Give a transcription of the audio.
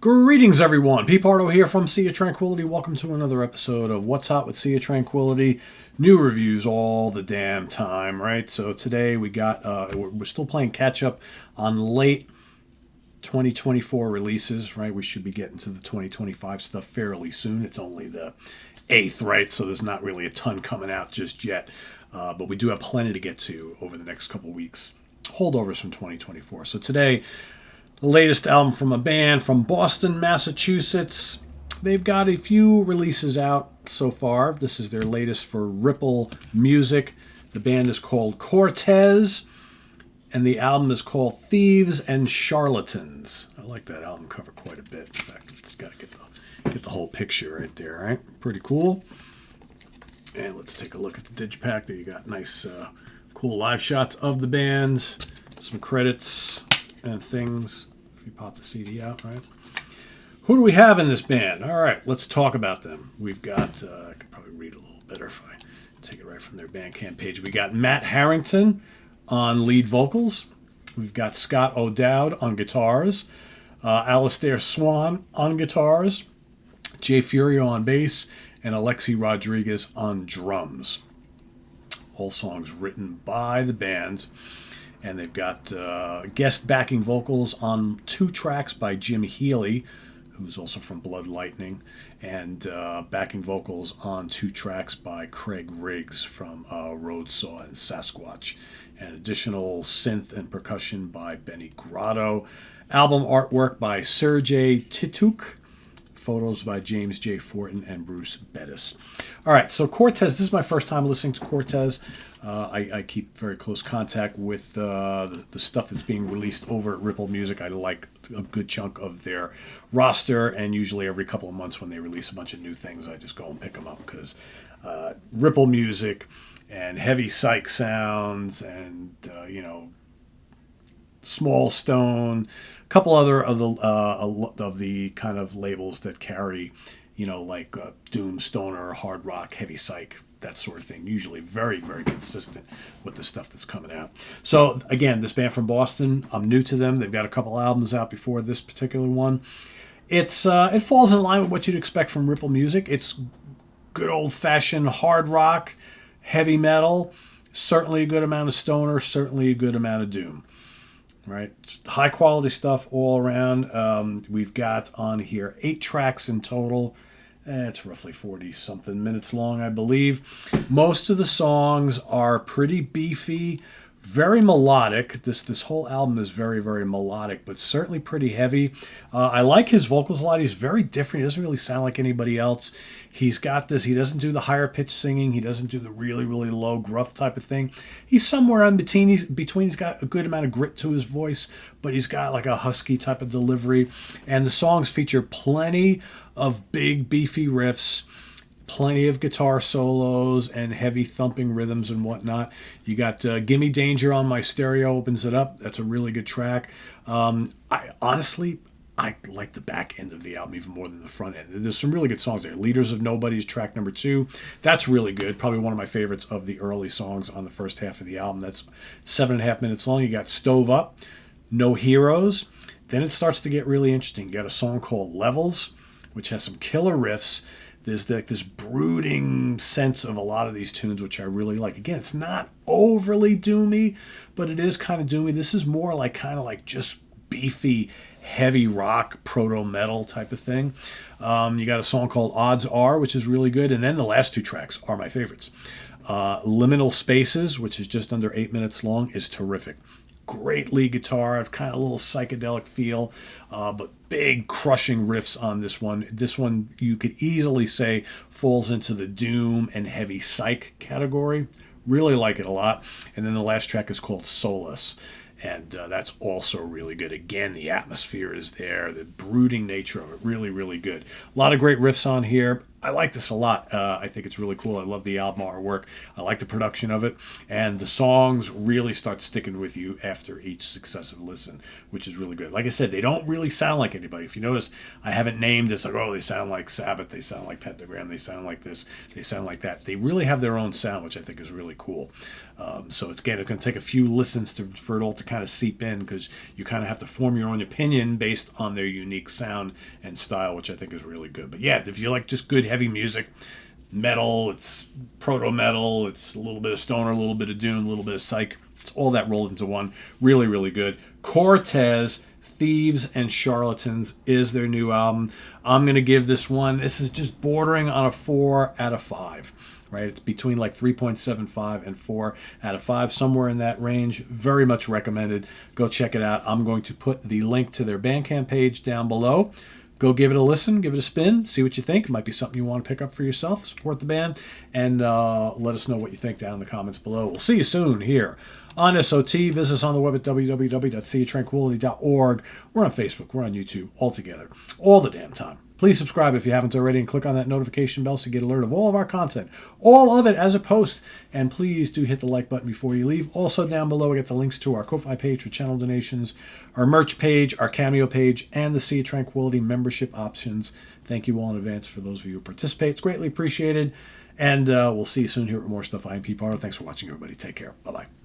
Greetings, everyone. Pete Pardo here from Sea of Tranquility. Welcome to another episode of What's Hot with Sea of Tranquility. New reviews all the damn time, right? So today we're still playing catch up on late 2024 releases, right? We should be getting to the 2025 stuff fairly soon. It's only the 8th, right? So there's not really a ton coming out just yet. But we do have plenty to get to over the next couple weeks. Holdovers from 2024. So today, the latest album from a band from Boston, Massachusetts. They've got a few releases out so far. This is their latest for Ripple Music. The band is called Cortez, and the album is called Thieves and Charlatans. I like that album cover quite a bit. In fact, it's got to get the whole picture right there, right? Pretty cool. And let's take a look at the digipack. There you got nice, cool live shots of the bands, some credits and things. If you pop the CD out, right? Who do we have in this band? All right, let's talk about them. We've got, I could probably read a little better if I take it right from their Bandcamp page. We got Matt Harrington on lead vocals. We've got Scott O'Dowd on guitars. Alistair Swan on guitars. Jay Furio on bass. And Alexi Rodriguez on drums. All songs written by the band. And they've got guest backing vocals on 2 tracks by Jim Healy, who's also from Blood Lightning, and backing vocals on 2 tracks by Craig Riggs from Roadsaw and Sasquatch, and additional synth and percussion by Benny Grotto. Album artwork by Sergey Tituk. Photos by James J. Fortin and Bruce Bettis. All right, so Cortez, this is my first time listening to Cortez. I keep very close contact with the stuff that's being released over at Ripple Music. I like a good chunk of their roster, and usually every couple of months when they release a bunch of new things, I just go and pick them up because Ripple Music and Heavy Psych Sounds and, Small Stone, a couple other of the kind of labels that carry, like doom, stoner, hard rock, heavy psych, that sort of thing. Usually very, very consistent with the stuff that's coming out. So again, this band from Boston, I'm new to them. They've got a couple albums out before this particular one. It falls in line with what you'd expect from Ripple Music. It's good old-fashioned hard rock, heavy metal, certainly a good amount of stoner, certainly a good amount of doom. Right, high quality stuff all around. We've got on here 8 tracks in total. It's roughly 40 something minutes long, I believe. Most of the songs are pretty beefy, very melodic. This whole album is very, very melodic, but certainly pretty heavy. I like his vocals a lot. He's very different. He doesn't really sound like anybody else. He's got this. He doesn't do the higher pitch singing. He doesn't do the really, really low gruff type of thing. He's somewhere in between. He's got a good amount of grit to his voice, but he's got like a husky type of delivery. And the songs feature plenty of big, beefy riffs, plenty of guitar solos and heavy thumping rhythms and whatnot. You got Gimme Danger on My Stereo opens it up. That's a really good track. I like the back end of the album even more than the front end. There's some really good songs there. Leaders of Nobody is track number 2. That's really good. Probably one of my favorites of the early songs on the first half of the album. That's 7.5 minutes long. You got Stove Up, No Heroes. Then it starts to get really interesting. You got a song called Levels, which has some killer riffs. There's this brooding sense of a lot of these tunes, which I really like. Again, it's not overly doomy, but it is kind of doomy. This is more like kind of like just beefy, heavy rock, proto-metal type of thing. You got a song called Odds Are, which is really good. And then the last 2 tracks are my favorites. Liminal Spaces, which is just under 8 minutes long, is terrific. Great lead guitar, kind of a little psychedelic feel, but big crushing riffs on this one. This one you could easily say falls into the doom and heavy psych category. Really like it a lot. And then the last track is called Solace. And that's also really good. Again, the atmosphere is there. The brooding nature of it, really, really good. A lot of great riffs on here. I like this a lot. I think it's really cool. I love the album artwork. I like the production of it. And the songs really start sticking with you after each successive listen, which is really good. Like I said, they don't really sound like anybody. If you notice, I haven't named this like, oh, they sound like Sabbath, they sound like Pentagram, they sound like this, they sound like that. They really have their own sound, which I think is really cool. So it's going to take a few listens for it all to kind of seep in, because you kind of have to form your own opinion based on their unique sound and style, which I think is really good. But yeah, if you like just good heavy music, metal, it's proto metal, it's a little bit of stoner, a little bit of doom, a little bit of psych. It's all that rolled into one. Really, really good. Cortez Thieves and Charlatans is their new album. I'm going to give this one, this is just bordering on a 4 out of 5. Right, it's between like 3.75 and 4 out of 5, somewhere in that range. Very much recommended. Go check it out. I'm going to put the link to their Bandcamp page down below. Go give it a listen, give it a spin, see what you think. It might be something you want to pick up for yourself. Support the band, and let us know what you think down in the comments below. We'll see you soon here on SOT. Visit us on the web at www.seatranquility.org. We're on Facebook. We're on YouTube. All together. All the damn time. Please subscribe if you haven't already, and click on that notification bell to get alert of all of our content. All of it as a post. And please do hit the like button before you leave. Also down below, we get the links to our Ko-Fi page for channel donations, our merch page, our Cameo page, and the Sea of Tranquility membership options. Thank you all in advance for those of you who participate. It's greatly appreciated. And we'll see you soon here with more stuff. I'm Pete Pardo. Thanks for watching, everybody. Take care. Bye-bye.